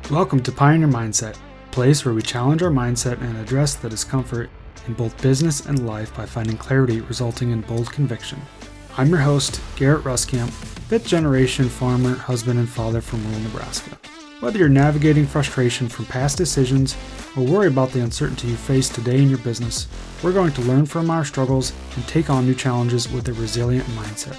Welcome to Pioneer Mindset, a place where we challenge our mindset and address the discomfort in both business and life by finding clarity resulting in bold conviction. I'm your host, Garrett Ruskamp, fifth generation farmer, husband, and father from rural Nebraska. Whether you're navigating frustration from past decisions or worry about the uncertainty you face today in your business, we're going to learn from our struggles and take on new challenges with a resilient mindset.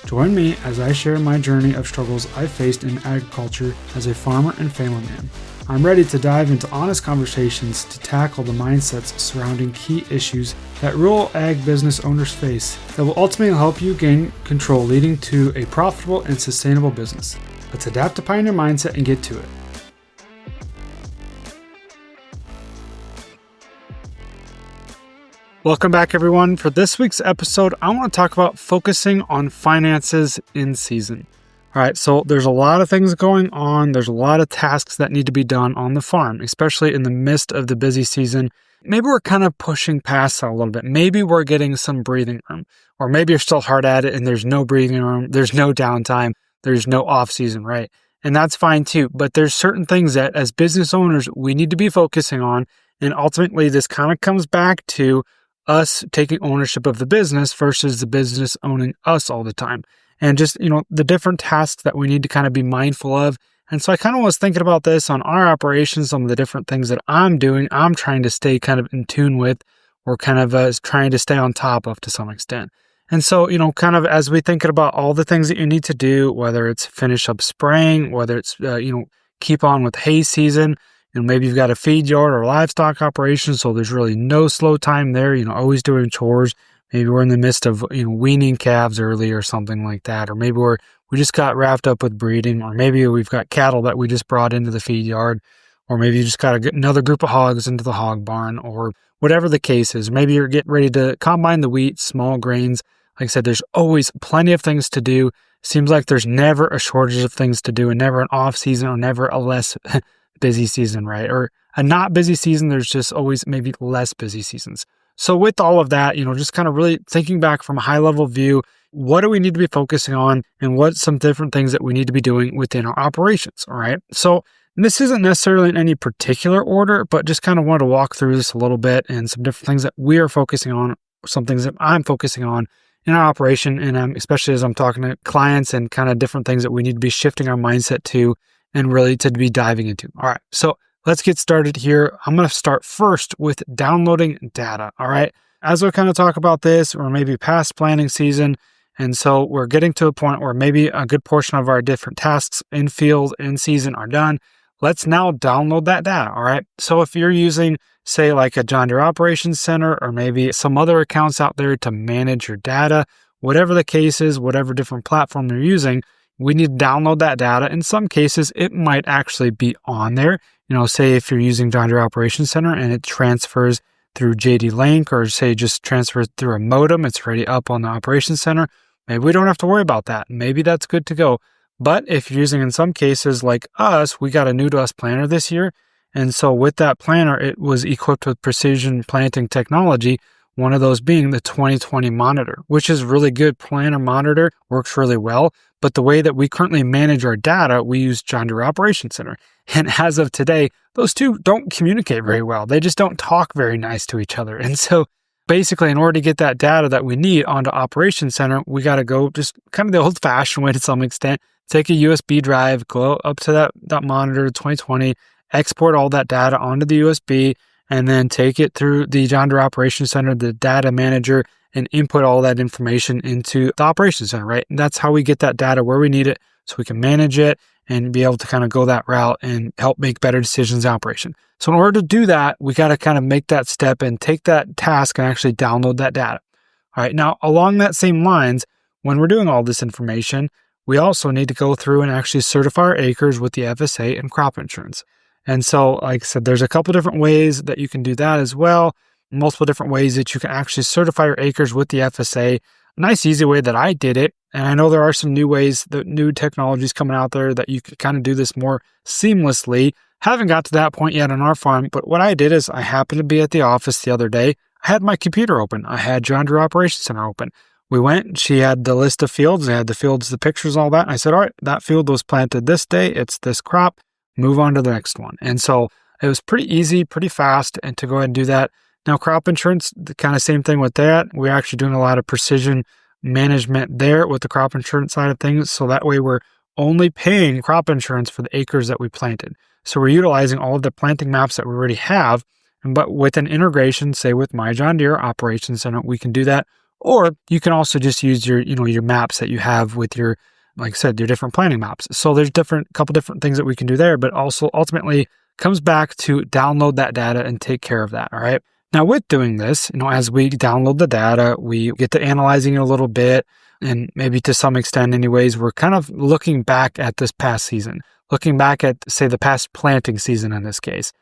Join me as I share my journey of struggles I faced in agriculture as a farmer and family man. I'm ready to dive into honest conversations to tackle the mindsets surrounding key issues that rural ag business owners face that will ultimately help you gain control, leading to a profitable and sustainable business. Let's adapt to Pioneer Mindset and get to it. Welcome back, everyone. For this week's episode, I want to talk about focusing on finances in season. All right, so there's a lot of things going on. There's a lot of tasks that need to be done on the farm, especially in the midst of the busy season. Maybe we're kind of pushing past that a little bit. Maybe we're getting some breathing room, or maybe you're still hard at it and there's no breathing room. There's no downtime. There's no off season, right? And that's fine too. But there's certain things that as business owners, we need to be focusing on. And ultimately, this kind of comes back to us taking ownership of the business versus the business owning us all the time. And just, the different tasks that we need to kind of be mindful of. And so I kind of was thinking about this on our operations, some of the different things that I'm doing, I'm trying to stay kind of in tune with, or kind of trying to stay on top of to some extent. And so, kind of as we think about all the things that you need to do, whether it's finish up spraying, whether it's, keep on with hay season, maybe you've got a feed yard or livestock operation, so there's really no slow time there, always doing chores. Maybe we're in the midst of, weaning calves early or something like that. Or maybe we just got wrapped up with breeding, or maybe we've got cattle that we just brought into the feed yard, or maybe you just got another group of hogs into the hog barn, or whatever the case is. Maybe you're getting ready to combine the wheat, small grains. Like I said, there's always plenty of things to do. Seems like there's never a shortage of things to do and never an off season or never a less busy season, right? Or a not busy season, there's just always maybe less busy seasons. So with all of that, just kind of really thinking back from a high level view, what do we need to be focusing on and what's some different things that we need to be doing within our operations, all right? So this isn't necessarily in any particular order, but just kind of wanted to walk through this a little bit and some different things that we are focusing on, some things that I'm focusing on in our operation, and especially as I'm talking to clients and kind of different things that we need to be shifting our mindset to and really to be diving into. All right, so let's get started here. I'm going to start first with downloading data, all right? As we kind of talk about this, or maybe past planning season, and so we're getting to a point where maybe a good portion of our different tasks in field, in season are done. Let's now download that data, all right? So if you're using, say, like a John Deere Operations Center, or maybe some other accounts out there to manage your data, whatever the case is, whatever different platform you're using, we need to download that data. In some cases, it might actually be on there. Say if you're using John Deere Operations Center and it transfers through JD Link, or say just transfers through a modem, it's already up on the Operations Center. Maybe we don't have to worry about that. Maybe that's good to go. But if you're using, in some cases like us, we got a new to us planner this year. And so with that planner, it was equipped with precision planting technology, one of those being the 2020 monitor, which is really good. Planner monitor works really well. But the way that we currently manage our data, we use John Deere Operations Center. And as of today, those two don't communicate very well. They just don't talk very nice to each other. And so basically, in order to get that data that we need onto Operations Center, we got to go just kind of the old-fashioned way to some extent, take a USB drive, go up to that monitor, 2020, export all that data onto the USB, and then take it through the John Deere Operations Center, the data manager, and input all that information into the Operations Center, right? And that's how we get that data where we need it so we can manage it and be able to kind of go that route and help make better decisions in operation. So in order to do that, we got to kind of make that step and take that task and actually download that data. All right, now along that same lines, when we're doing all this information, we also need to go through and actually certify our acres with the FSA and crop insurance. And so, like I said, there's a couple different ways that you can do that as well. Multiple different ways that you can actually certify your acres with the FSA. A nice, easy way that I did it, and I know there are some new ways, the new technologies coming out there that you can kind of do this more seamlessly. Haven't got to that point yet on our farm, but what I did is I happened to be at the office the other day. I had my computer open. I had John Deere Operations Center open. We went, she had the list of fields. I had the fields, the pictures, all that. And I said, all right, that field was planted this day. It's this crop. move on to the next one. And so it was pretty easy, pretty fast, and to go ahead and do that. Now, crop insurance, the kind of same thing with that. We're actually doing a lot of precision management there with the crop insurance side of things. So that way we're only paying crop insurance for the acres that we planted. So we're utilizing all of the planting maps that we already have, but with an integration, say with My John Deere Operations Center, we can do that. Or you can also just use your maps that you have with your, like I said, your different planting maps. So there's couple different things that we can do there, but also ultimately comes back to download that data and take care of that. All right. Now with doing this, as we download the data, we get to analyzing it a little bit, and maybe to some extent anyways, we're kind of looking back at this past season, looking back at, say, the past planting season in this case.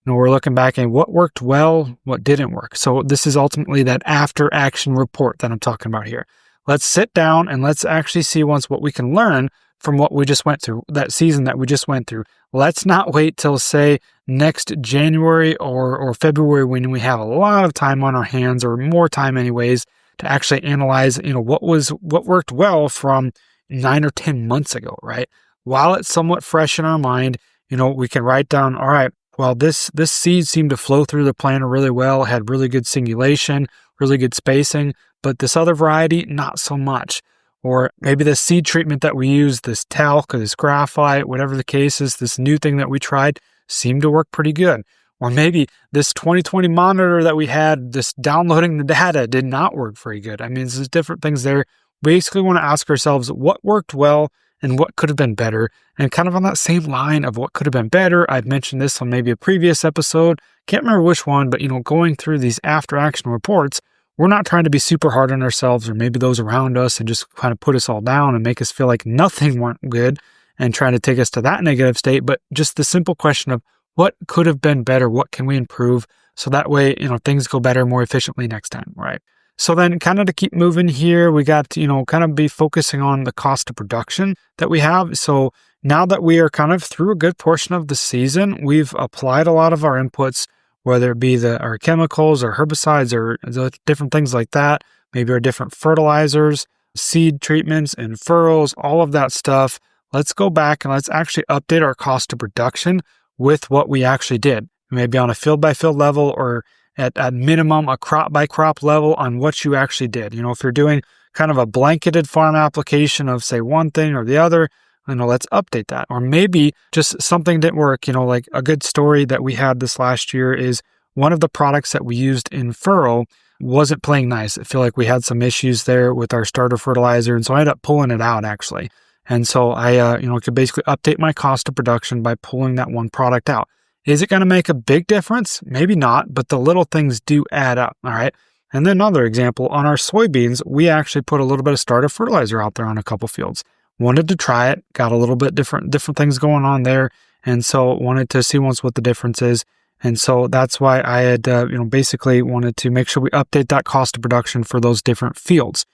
We're looking back at what worked well, what didn't work. So this is ultimately that after action report that I'm talking about here. Let's sit down and let's actually see once what we can learn from what we just went through, that season that we just went through. Let's not wait till, say, next January or February when we have a lot of time on our hands, or more time anyways, to actually analyze, what worked well from 9 or 10 months ago, right? While it's somewhat fresh in our mind, we can write down, all right, well, this seed seemed to flow through the planter really well, had really good singulation, really good spacing, but this other variety, not so much. Or maybe the seed treatment that we use, this talc or this graphite, whatever the case is, this new thing that we tried seemed to work pretty good. Or maybe this 2020 monitor that we had, this downloading the data did not work very good. I mean, there's different things there. We basically want to ask ourselves what worked well and what could have been better. And kind of on that same line of what could have been better, I've mentioned this on maybe a previous episode. Can't remember which one, but going through these after action reports, we're not trying to be super hard on ourselves or maybe those around us and just kind of put us all down and make us feel like nothing went good and trying to take us to that negative state, but just the simple question of what could have been better, what can we improve, so that way, things go better more efficiently next time, right? So then kind of to keep moving here, we got to, kind of be focusing on the cost of production that we have. So now that we are kind of through a good portion of the season, we've applied a lot of our inputs, whether it be our chemicals or herbicides or the different things like that, maybe our different fertilizers, seed treatments and furrows, all of that stuff. Let's go back and let's actually update our cost of production with what we actually did, maybe on a field by field level or at minimum a crop by crop level on what you actually did. If you're doing kind of a blanketed farm application of, say, one thing or the other, let's update that. Or maybe just something didn't work. Like a good story that we had this last year is one of the products that we used in furrow wasn't playing nice. I feel like we had some issues there with our starter fertilizer, and so I ended up pulling it out actually. And so I, could basically update my cost of production by pulling that one product out. Is it going to make a big difference? Maybe not, but the little things do add up, all right? And then another example, on our soybeans, we actually put a little bit of starter fertilizer out there on a couple fields. Wanted to try it, got a little bit different things going on there, and so wanted to see once what the difference is. And so that's why I had, basically wanted to make sure we update that cost of production for those different fields.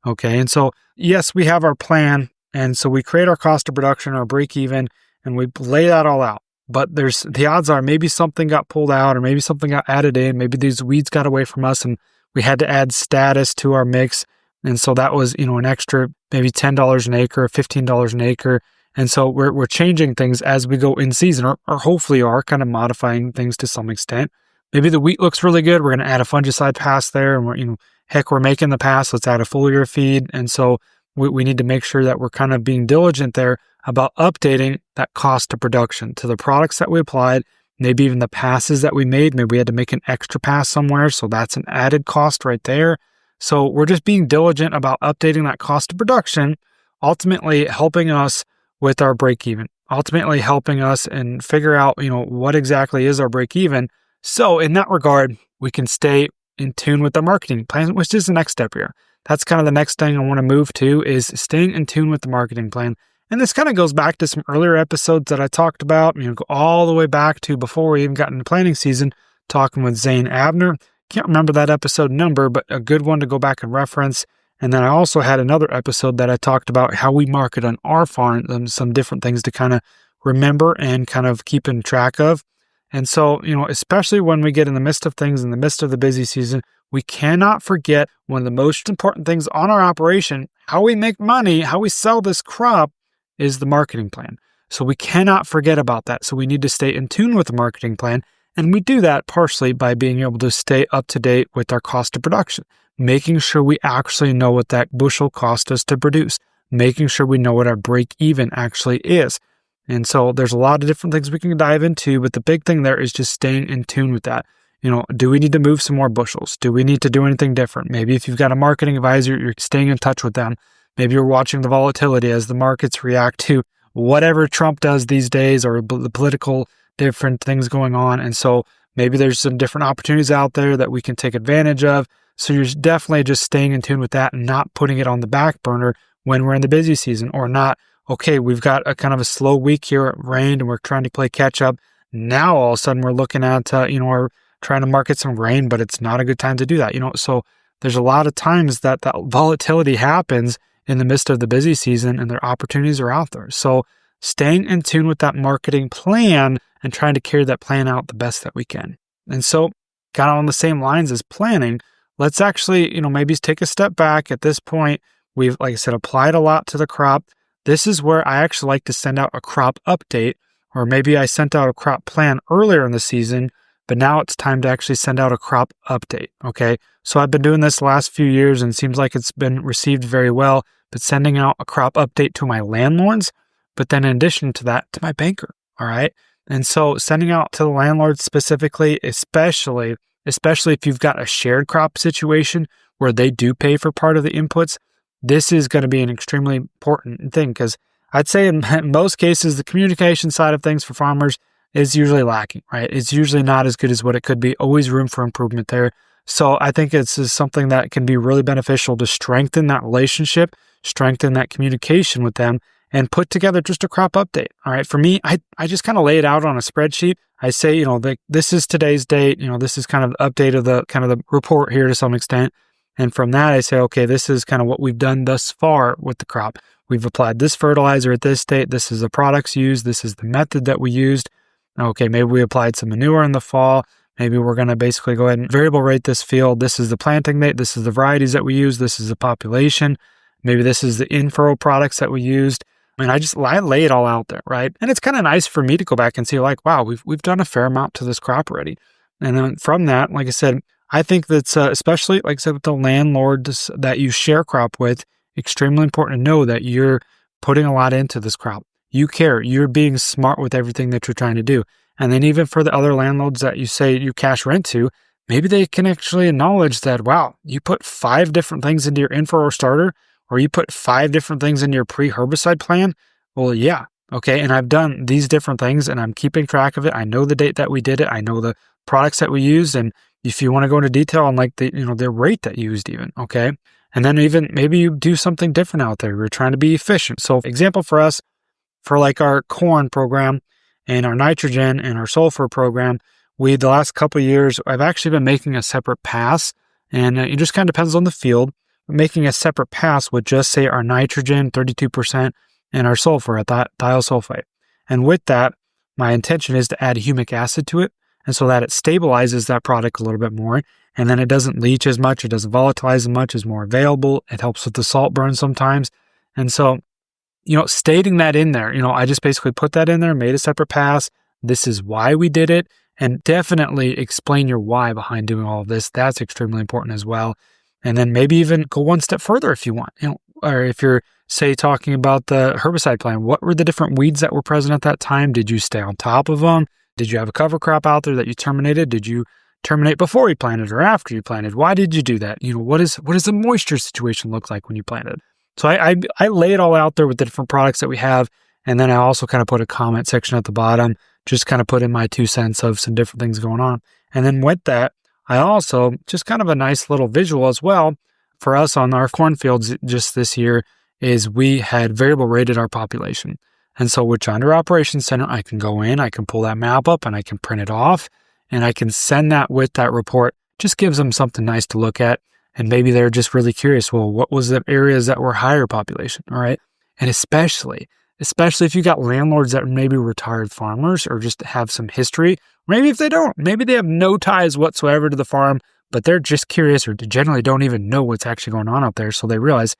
Okay, and so yes, we have our plan, and so we create our cost of production, our break even, and we lay that all out. But the odds are maybe something got pulled out or maybe something got added in. Maybe these weeds got away from us and we had to add status to our mix. And so that was, an extra maybe $10 an acre, $15 an acre. And so we're changing things as we go in season or hopefully are kind of modifying things to some extent. Maybe the wheat looks really good. We're going to add a fungicide pass there and we're making the pass. Let's add a foliar feed. And so we need to make sure that we're kind of being diligent there about updating that cost of production to the products that we applied, maybe even the passes that we made. Maybe we had to make an extra pass somewhere, so that's an added cost right there. So we're just being diligent about updating that cost of production, ultimately helping us with our break even, ultimately helping us and figure out, what exactly is our break even. So in that regard, we can stay in tune with the marketing plan, which is the next step here. That's kind of the next thing I want to move to, is staying in tune with the marketing plan. And this kind of goes back to some earlier episodes that I talked about, go all the way back to before we even got into planting season, talking with Zane Abner. Can't remember that episode number, but a good one to go back and reference. And then I also had another episode that I talked about how we market on our farm, some different things to kind of remember and kind of keep in track of. And so, especially when we get in the midst of things, in the midst of the busy season, we cannot forget one of the most important things on our operation, how we make money, how we sell this crop, is the marketing plan. So we cannot forget about that. So we need to stay in tune with the marketing plan. And we do that partially by being able to stay up to date with our cost of production, making sure we actually know what that bushel cost us to produce, making sure we know what our break even actually is. And so there's a lot of different things we can dive into, but the big thing there is just staying in tune with that. Do we need to move some more bushels? Do we need to do anything different? Maybe if you've got a marketing advisor, you're staying in touch with them. Maybe you're watching the volatility as the markets react to whatever Trump does these days or the political different things going on. And so maybe there's some different opportunities out there that we can take advantage of. So you're definitely just staying in tune with that and not putting it on the back burner when we're in the busy season, or not, okay, we've got a kind of a slow week here, it rained and we're trying to play catch up. Now all of a sudden we're looking at, we're trying to market some grain, but it's not a good time to do that. So there's a lot of times that volatility happens in the midst of the busy season and their opportunities are out there. So staying in tune with that marketing plan and trying to carry that plan out the best that we can. And so kind of on the same lines as planning, let's actually, maybe take a step back. At this point, we've, like I said, applied a lot to the crop. This is where I actually like to send out a crop update, or maybe I sent out a crop plan earlier in the season, but now it's time to actually send out a crop update. Okay. So I've been doing this the last few years and it seems like it's been received very well, but sending out a crop update to my landlords, but then in addition to that, to my banker. All right. And so sending out to the landlords specifically, especially if you've got a shared crop situation where they do pay for part of the inputs, this is going to be an extremely important thing, because I'd say in most cases, the communication side of things for farmers is usually lacking, right? It's usually not as good as what it could be, always room for improvement there. So I think it's something that can be really beneficial to strengthen that relationship, strengthen that communication with them, and put together just a crop update. All right. For me, I just kind of lay it out on a spreadsheet. I say, this is today's date. This is kind of the update of the report here to some extent. And from that, I say, okay, this is kind of what we've done thus far with the crop. We've applied this fertilizer at this date. This is the products used. This is the method that we used. Okay, maybe we applied some manure in the fall. Maybe we're going to basically go ahead and variable rate this field. This is the planting date. This is the varieties that we use. This is the population. Maybe this is the in-furrow products that we used. I lay it all out there, right? And it's kind of nice for me to go back and see, like, wow, we've done a fair amount to this crop already. And then from that, like I said, I think that's especially, like I said, with the landlords that you share crop with, extremely important to know that you're putting a lot into this crop. You care. You're being smart with everything that you're trying to do. And then even for the other landlords that you say you cash rent to, maybe they can actually acknowledge that, wow, you put 5 different things into your in-furrow starter, or you put 5 different things in your pre-herbicide plan. Well, yeah. Okay. And I've done these different things and I'm keeping track of it. I know the date that we did it. I know the products that we used. And if you want to go into detail on like the rate that you used even. Okay. And then even maybe you do something different out there. You're trying to be efficient. So example for us, for like our corn program and our nitrogen and our sulfur program, the last couple of years, I've actually been making a separate pass, and it just kind of depends on the field. Making a separate pass with just say our nitrogen 32% and our sulfur at that thiosulfate. And with that, my intention is to add humic acid to it, and so that it stabilizes that product a little bit more, and then it doesn't leach as much, it doesn't volatilize as much, it's more available, it helps with the salt burn sometimes. And so, stating that in there, I just basically put that in there, made a separate pass. This is why we did it, and definitely explain your why behind doing all of this. That's extremely important as well. And then maybe even go one step further if you want, or if you're, say, talking about the herbicide plan, what were the different weeds that were present at that time? Did you stay on top of them? Did you have a cover crop out there that you terminated? Did you terminate before you planted or after you planted? Why did you do that? What does the moisture situation look like when you planted? So I lay it all out there with the different products that we have. And then I also kind of put a comment section at the bottom, just kind of put in my 2 cents of some different things going on. And then with that, I also, just kind of a nice little visual as well for us on our cornfields just this year, is we had variable rated our population. And so with John Deere Operations Center, I can go in, I can pull that map up and I can print it off and I can send that with that report. Just gives them something nice to look at. And maybe they're just really curious, well, what was the areas that were higher population? All right. And especially if you got landlords that maybe retired farmers or just have some history. Maybe if they don't, maybe they have no ties whatsoever to the farm, but they're just curious or generally don't even know what's actually going on out there. So they realize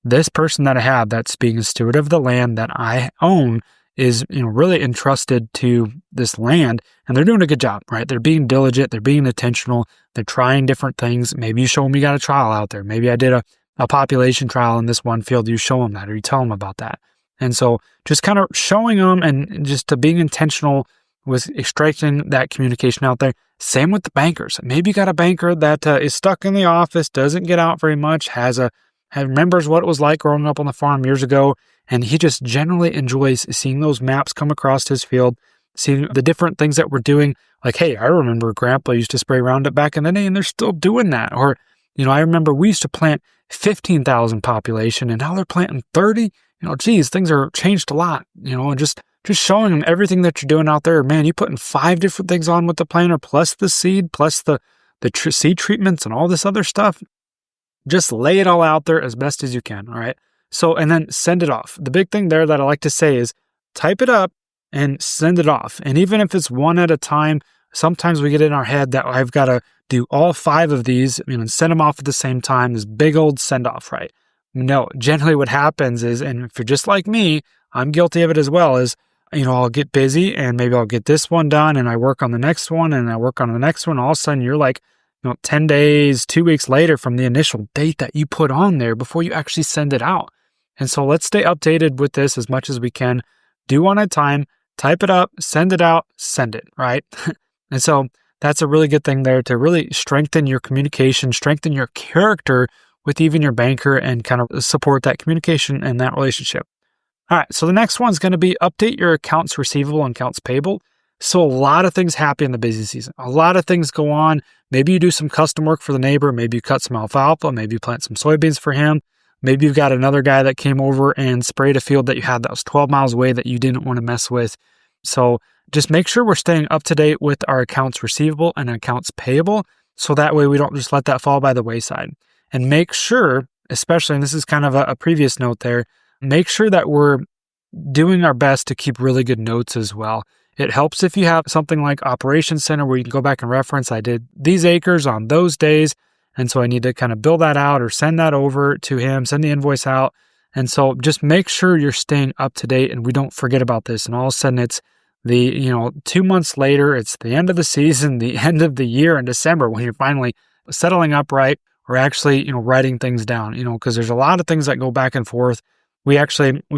this person that I have that's being a steward of the land that I own is, really entrusted to this land, and they're doing a good job, right? They're being diligent, they're being intentional, they're trying different things. Maybe you show them you got a trial out there. Maybe I did a population trial in this one field. You show them that, or you tell them about that. And so just kind of showing them and just to being intentional with extracting that communication out there. Same with the bankers. Maybe you got a banker that is stuck in the office, doesn't get out very much, remembers what it was like growing up on the farm years ago, and he just generally enjoys seeing those maps come across his field, seeing the different things that we're doing. Like, hey, I remember Grandpa used to spray Roundup back in the day, and they're still doing that. Or, I remember we used to plant 15,000 population, and now they're planting 30. Geez, things are changed a lot. And just showing them everything that you're doing out there. Man, you putting 5 different things on with the planter, plus the seed, plus the seed treatments and all this other stuff. Just lay it all out there as best as you can, all right? So, and then send it off. The big thing there that I like to say is type it up and send it off. And even if it's one at a time, sometimes we get in our head that I've got to do all 5 of these, and send them off at the same time, this big old send off, right? No, generally what happens is, and if you're just like me, I'm guilty of it as well, is, I'll get busy and maybe I'll get this one done and I work on the next one and I work on the next one. All of a sudden you're like, 10 days, 2 weeks later from the initial date that you put on there before you actually send it out. And so let's stay updated with this as much as we can. Do one at a time, type it up, send it out, send it, right? And so that's a really good thing there to really strengthen your communication, strengthen your character with even your banker, and kind of support that communication and that relationship. All right, so the next one's going to be update your accounts receivable and accounts payable. So a lot of things happen in the busy season. A lot of things go on. Maybe you do some custom work for the neighbor. Maybe you cut some alfalfa. Maybe you plant some soybeans for him. Maybe you've got another guy that came over and sprayed a field that you had that was 12 miles away that you didn't want to mess with. So just make sure we're staying up to date with our accounts receivable and accounts payable, so that way we don't just let that fall by the wayside. And make sure, especially, and this is kind of a previous note there, make sure that we're doing our best to keep really good notes as well. It helps if you have something like Operations Center where you can go back and reference, I did these acres on those days, and so I need to kind of build that out or send that over to him, send the invoice out. And so just make sure you're staying up to date and we don't forget about this. And all of a sudden it's the, 2 months later, it's the end of the season, the end of the year in December when you're finally settling up right, or actually, writing things down, because there's a lot of things that go back and forth. We've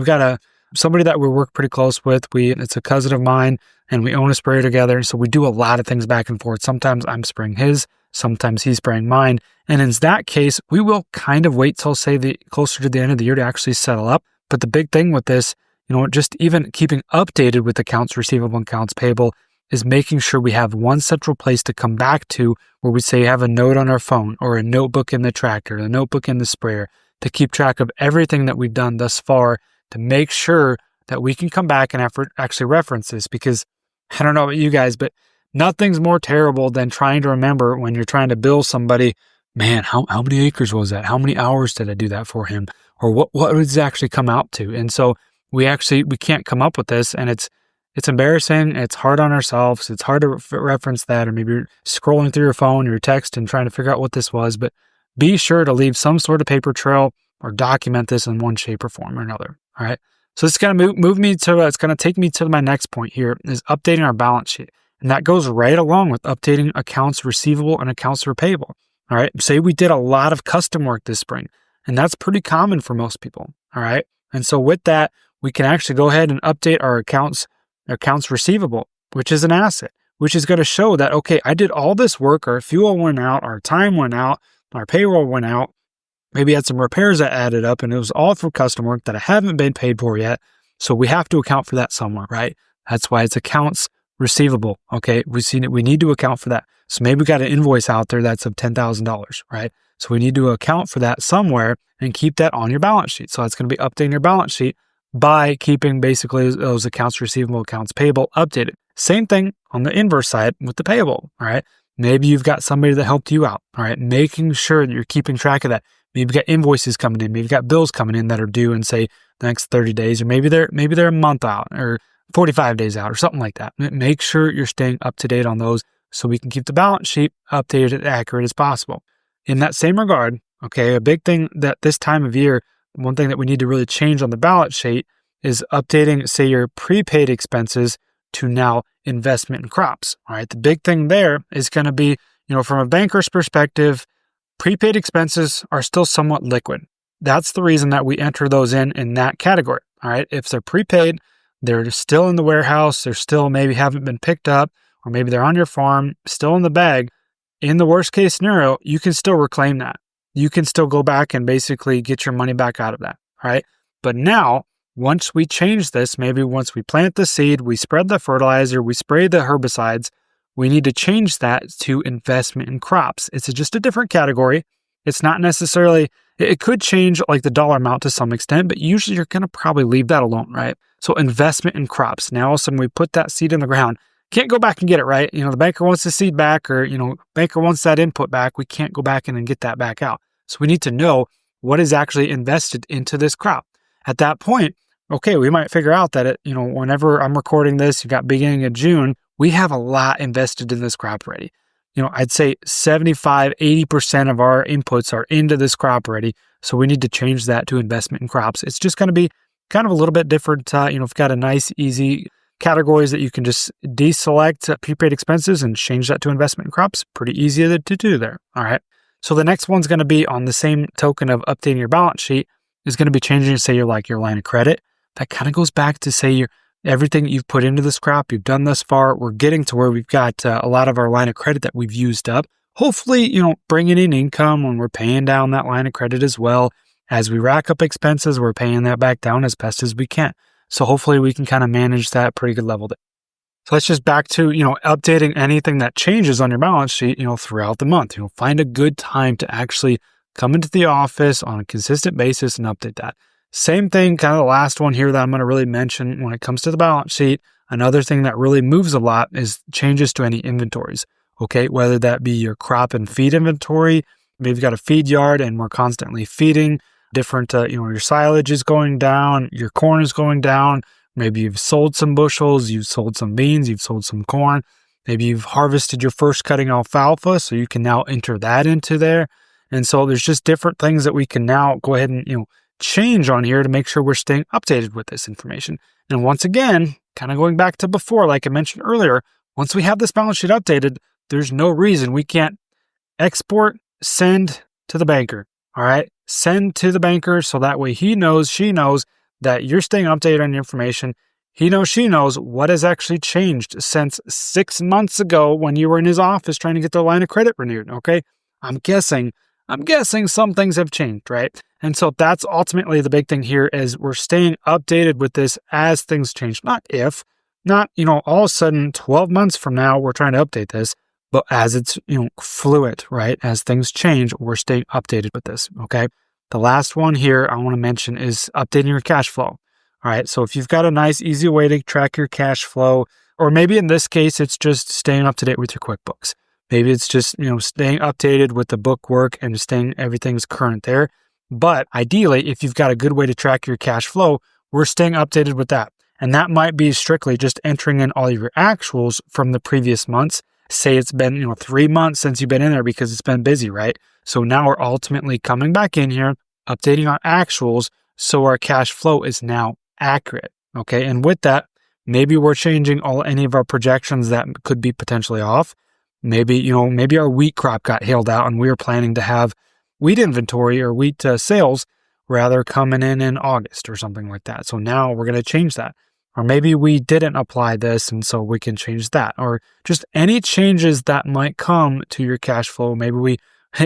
got somebody that we work pretty close with. It's a cousin of mine, and we own a sprayer together. So we do a lot of things back and forth. Sometimes I'm spraying his, sometimes he's spraying mine. And in that case, we will kind of wait till closer to the end of the year to actually settle up. But the big thing with this, just even keeping updated with accounts receivable and accounts payable is making sure we have one central place to come back to where we say have a note on our phone or a notebook in the tractor, a notebook in the sprayer to keep track of everything that we've done thus far, to make sure that we can come back and actually reference this. Because I don't know about you guys, but nothing's more terrible than trying to remember when you're trying to bill somebody, man, how many acres was that? How many hours did I do that for him? Or what does it actually come out to? And so we can't come up with this, and it's embarrassing. It's hard on ourselves. It's hard to reference that, or maybe you're scrolling through your phone or your text and trying to figure out what this was, but be sure to leave some sort of paper trail or document this in one shape or form or another. All right. So it's going to it's going to take me to my next point here, is updating our balance sheet. And that goes right along with updating accounts receivable and accounts payable. All right. Say we did a lot of custom work this spring, and that's pretty common for most people. All right. And so with that, we can actually go ahead and update our accounts receivable, which is an asset, which is going to show that, okay, I did all this work, our fuel went out, our time went out, our payroll went out, maybe had some repairs that added up, and it was all for custom work that I haven't been paid for yet. So we have to account for that somewhere, right? That's why it's accounts receivable. Okay. We need to account for that. So maybe we got an invoice out there that's of $10,000, right? So we need to account for that somewhere and keep that on your balance sheet. So that's going to be updating your balance sheet by keeping basically those accounts receivable, accounts payable updated. Same thing on the inverse side with the payable, all right? Maybe you've got somebody that helped you out, all right? Making sure that you're keeping track of that. Maybe you've got invoices coming in, maybe you've got bills coming in that are due in, say, the next 30 days, or maybe they're a month out or 45 days out or something like that. Make sure you're staying up to date on those so we can keep the balance sheet updated and accurate as possible. In that same regard, okay, a big thing that this time of year, one thing that we need to really change on the balance sheet is updating, say, your prepaid expenses to now investment in crops. All right. The big thing there is going to be, from a banker's perspective, prepaid expenses are still somewhat liquid. That's the reason that we enter those in that category. All right. If they're prepaid, they're still in the warehouse, they're still maybe haven't been picked up, or maybe they're on your farm, still in the bag. In the worst case scenario, you can still reclaim that. You can still go back and basically get your money back out of that. All right. But now, once we change this, maybe once we plant the seed, we spread the fertilizer, we spray the herbicides, we need to change that to investment in crops. It's just a different category. It's not necessarily, it could change like the dollar amount to some extent, but usually you're going to probably leave that alone, right? So investment in crops. Now all of a sudden we put that seed in the ground. Can't go back and get it, right? The banker wants the seed back, or, banker wants that input back. We can't go back in and get that back out. So we need to know what is actually invested into this crop. At that point, okay, we might figure out that whenever I'm recording this, you got beginning of June, we have a lot invested in this crop already. I'd say 75, 80% of our inputs are into this crop already. So we need to change that to investment in crops. It's just going to be kind of a little bit different. We've got a nice, easy categories that you can just deselect prepaid expenses and change that to investment in crops. Pretty easy to do there. All right. So the next one's going to be on the same token of updating your balance sheet is going to be changing, say, your line of credit. That kind of goes back to, say, everything you've put into this crop, you've done thus far. We're getting to where we've got a lot of our line of credit that we've used up. Hopefully, bringing in income when we're paying down that line of credit as well. As we rack up expenses, we're paying that back down as best as we can. So hopefully we can kind of manage that pretty good level there. So let's just back to, updating anything that changes on your balance sheet, throughout the month. Find a good time to actually come into the office on a consistent basis and update that. Same thing, kind of the last one here that I'm going to really mention when it comes to the balance sheet. Another thing that really moves a lot is changes to any inventories. Okay, whether that be your crop and feed inventory, maybe you've got a feed yard and we're constantly feeding different, your silage is going down, your corn is going down. Maybe you've sold some bushels, you've sold some beans, you've sold some corn. Maybe you've harvested your first cutting alfalfa, so you can now enter that into there. And so there's just different things that we can now go ahead and, change on here to make sure we're staying updated with this information. And once again, kind of going back to before, like I mentioned earlier, once we have this balance sheet updated, there's no reason we can't export, send to the banker. All right. Send to the banker so that way he knows, she knows that you're staying updated on your information. He knows, she knows what has actually changed since 6 months ago when you were in his office trying to get their line of credit renewed. Okay. I'm guessing some things have changed, right? And so that's ultimately the big thing here is we're staying updated with this as things change. Not all of a sudden 12 months from now, we're trying to update this, but as it's, fluid, right? As things change, we're staying updated with this, okay? The last one here I want to mention is updating your cash flow. All right. So if you've got a nice, easy way to track your cash flow, or maybe in this case, it's just staying up to date with your QuickBooks. Maybe it's just, staying updated with the book work and staying everything's current there. But ideally, if you've got a good way to track your cash flow, we're staying updated with that. And that might be strictly just entering in all of your actuals from the previous months. Say it's been, 3 months since you've been in there because it's been busy, right? So now we're ultimately coming back in here, updating our actuals so our cash flow is now accurate. Okay. And with that, maybe we're changing any of our projections that could be potentially off. Maybe our wheat crop got hailed out and we were planning to have wheat inventory or wheat sales rather coming in August or something like that. So now we're going to change that. Or maybe we didn't apply this and so we can change that. Or just any changes that might come to your cash flow. Maybe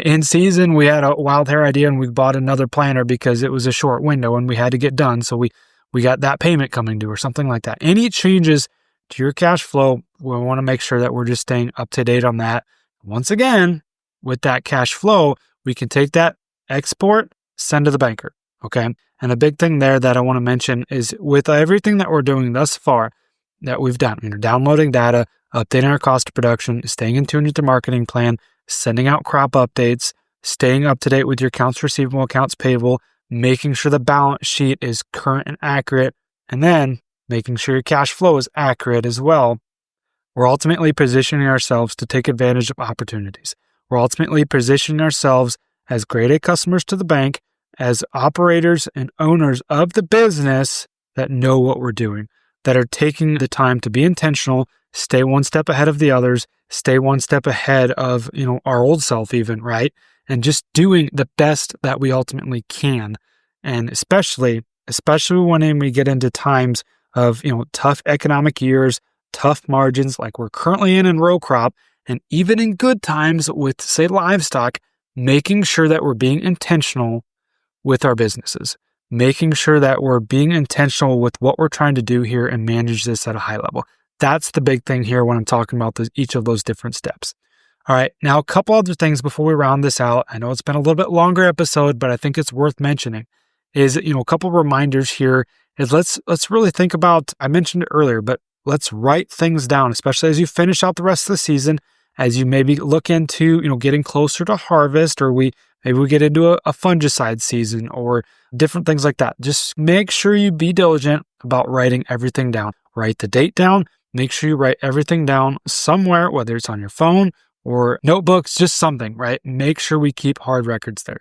in season, we had a wild hair idea and we bought another planter because it was a short window and we had to get done. So we got that payment coming due or something like that. Any changes to your cash flow, we want to make sure that we're just staying up to date on that. Once again, with that cash flow, we can take that, export, send to the banker. Okay. And a big thing there that I want to mention is with everything that we're doing thus far that we've done, downloading data, updating our cost of production, staying in tune with the marketing plan, sending out crop updates, staying up to date with your accounts receivable, accounts payable, making sure the balance sheet is current and accurate, and then making sure your cash flow is accurate as well. We're ultimately positioning ourselves to take advantage of opportunities. We're ultimately positioning ourselves as grade A customers to the bank, as operators and owners of the business that know what we're doing, that are taking the time to be intentional, stay one step ahead of the others, stay one step ahead of, our old self even, right? And just doing the best that we ultimately can. And especially when we get into times of, tough economic years, tough margins like we're currently in row crop, and even in good times with, say, livestock, making sure that we're being intentional with our businesses, making sure that we're being intentional with what we're trying to do here and manage this at a high level. That's the big thing here when I'm talking about each of those different steps. All right, now a couple other things before we round this out. I know it's been a little bit longer episode, but I think it's worth mentioning is, a couple reminders here is let's really think about, I mentioned it earlier, but let's write things down, especially as you finish out the rest of the season, as you maybe look into, getting closer to harvest, or maybe we get into a fungicide season or different things like that. Just make sure you be diligent about writing everything down. Write the date down. Make sure you write everything down somewhere, whether it's on your phone or notebooks, just something, right? Make sure we keep hard records there.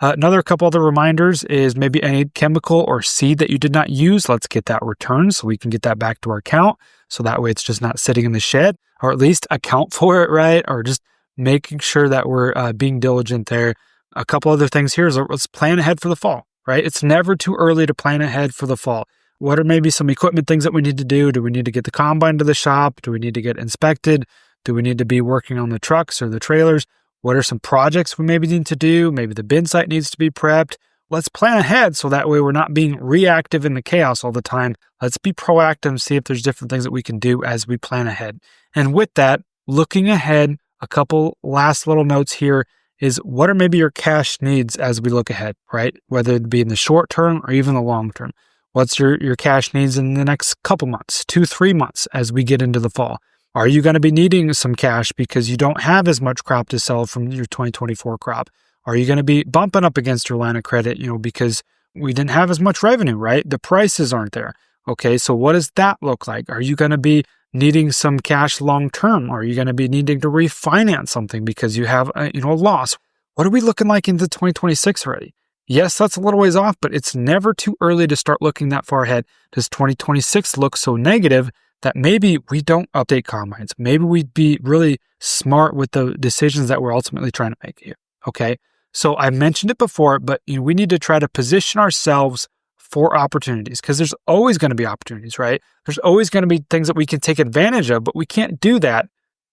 Another couple other reminders is maybe any chemical or seed that you did not use. Let's get that returned so we can get that back to our account. So that way it's just not sitting in the shed, or at least account for it, right? Or just making sure that we're being diligent there. A couple other things here is let's plan ahead for the fall, right? It's never too early to plan ahead for the fall. What are maybe some equipment things that we need to do? Do we need to get the combine to the shop? Do we need to get inspected? Do we need to be working on the trucks or the trailers? What are some projects we maybe need to do? Maybe the bin site needs to be prepped. Let's plan ahead so that way we're not being reactive in the chaos all the time. Let's be proactive and see if there's different things that we can do as we plan ahead. And with that, looking ahead, a couple last little notes here is what are maybe your cash needs as we look ahead, right? Whether it be in the short term or even the long term. What's your cash needs in the next couple months, 2-3 months as we get into the fall? Are you going to be needing some cash because you don't have as much crop to sell from your 2024 crop? Are you going to be bumping up against your line of credit, because we didn't have as much revenue, right? The prices aren't there. Okay, so what does that look like? Are you going to be needing some cash long term? Are you going to be needing to refinance something because you have a loss? What are we looking like into 2026 already? Yes, that's a little ways off, but it's never too early to start looking that far ahead. Does 2026 look so negative that maybe we don't update combines? Maybe we'd be really smart with the decisions that we're ultimately trying to make here. Okay, so I mentioned it before, but we need to try to position ourselves for opportunities, because there's always going to be opportunities, right? There's always going to be things that we can take advantage of, but we can't do that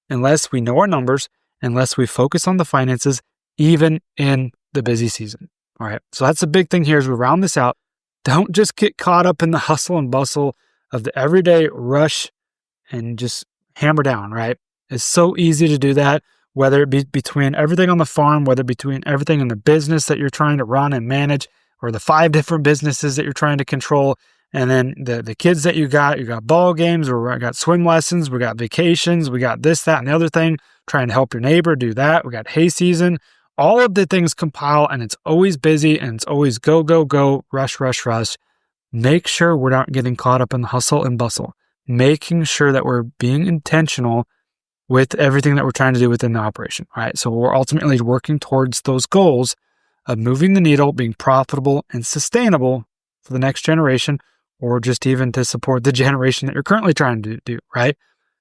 unless we know our numbers, unless we focus on the finances, even in the busy season. All right, so that's the big thing here as we round this out. Don't just get caught up in the hustle and bustle of the everyday rush and just hammer down, right? It's so easy to do that, whether it be between everything on the farm, whether between everything in the business that you're trying to run and manage, or the 5 different businesses that you're trying to control. And then the kids that you got ball games, or we got swim lessons, we got vacations, we got this, that, and the other thing, trying to help your neighbor do that. We got hay season. All of the things compile, and it's always busy, and it's always go, go, go, rush, rush, rush. Make sure we're not getting caught up in the hustle and bustle, making sure that we're being intentional with everything that we're trying to do within the operation, right? So we're ultimately working towards those goals of moving the needle, being profitable and sustainable for the next generation, or just even to support the generation that you're currently trying to do, right?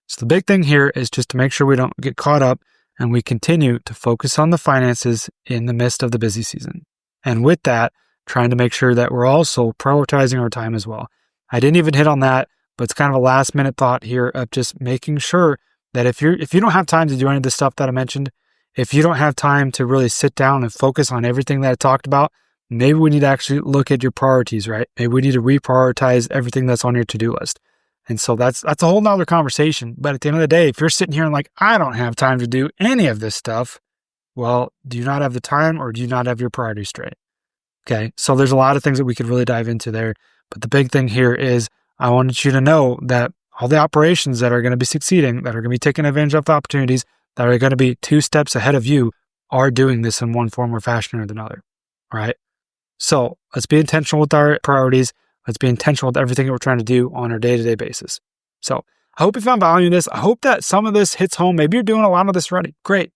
So the big thing here is just to make sure we don't get caught up and we continue to focus on the finances in the midst of the busy season. And with that, trying to make sure that we're also prioritizing our time as well. I didn't even hit on that, but it's kind of a last minute thought here of just making sure that if you don't have time to do any of the stuff that I mentioned, if you don't have time to really sit down and focus on everything that I talked about, maybe we need to actually look at your priorities, right? Maybe we need to reprioritize everything that's on your to-do list. And so that's a whole nother conversation. But at the end of the day, if you're sitting here and like, I don't have time to do any of this stuff, well, do you not have the time, or do you not have your priorities straight? Okay, so there's a lot of things that we could really dive into there. But the big thing here is I wanted you to know that all the operations that are going to be succeeding, that are going to be taking advantage of the opportunities, that are going to be 2 steps ahead of you, are doing this in one form or fashion or another. All right. So let's be intentional with our priorities. Let's be intentional with everything that we're trying to do on our day-to-day basis. So I hope you found value in this. I hope that some of this hits home. Maybe you're doing a lot of this already. Great.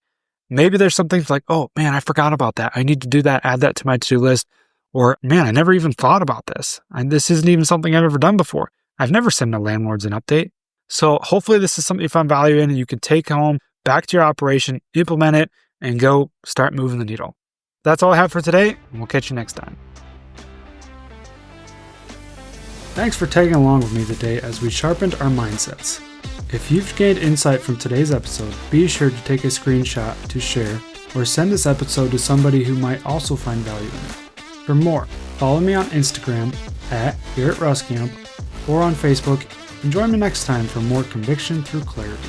Maybe there's some things like, oh man, I forgot about that. I need to do that. Add that to my to-do list. Or, man, I never even thought about this. This isn't even something I've ever done before. I've never sent my landlords an update. So hopefully this is something you find value in and you can take home back to your operation, implement it, and go start moving the needle. That's all I have for today, and we'll catch you next time. Thanks for tagging along with me today as we sharpened our mindsets. If you've gained insight from today's episode, be sure to take a screenshot to share or send this episode to somebody who might also find value in it. For more, follow me on Instagram @GarrettRuskamp or on Facebook, and join me next time for more conviction through clarity.